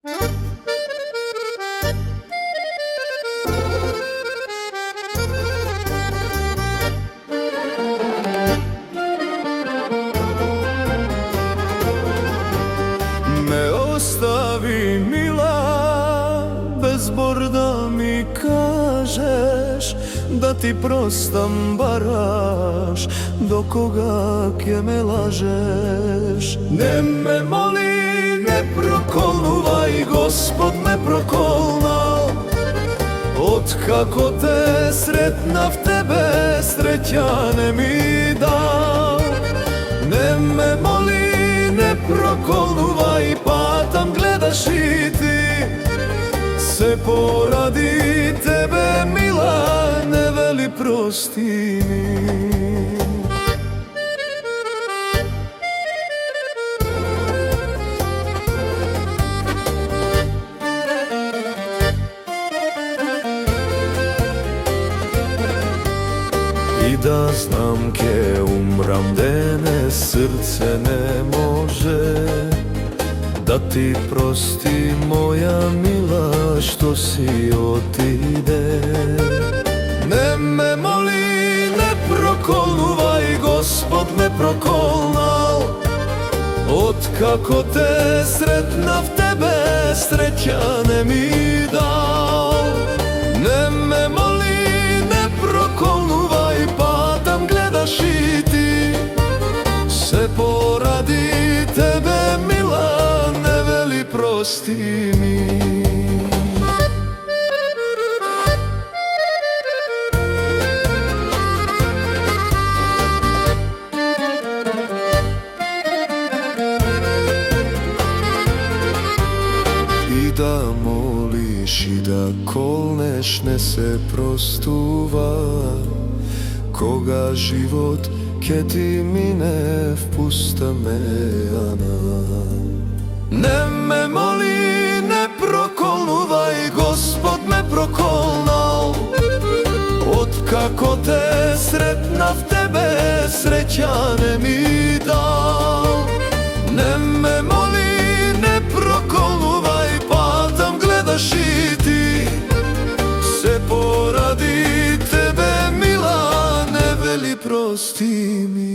Me ostavi mila, bezbor da mi kažeš da ti prostam baraš, do koga kje me lažeš. Ne me moli, ne prokolnuvaj, Gospod me prokolnal. Od kako te sretnav, tebe sreća ne mi dal. Ne me moli, ne prokolnuvaj, pa tam gledaš i ti. Se poradi tebe mila, ne veli prosti mi. I da znam ke umram, dene srce ne može da ti prosti, moja mila, što si otide. Ne me moli, ne prokolnuvaj, Gospod me prokolnal. Od kako te sretnav, tebe sreća ne mi dal. Ne me moli, ne prokolnuvaj, pa tam gledaš i ti. Se poradi tebe mila, ne veli prosti mi. I da moliš i da kolneš, ne se prostuva. Koga život ke ti mine, vpusta me Ana. Ne me moli, ne prokolnuvaj, Gospod me prokolnal. Od kako te sretnav, tebe sreća ne mi dal. Ne me moli, ne prokolnuvaj, pa tam gledaš i ti. Se poradi tebe mila, ne veli prosti mi.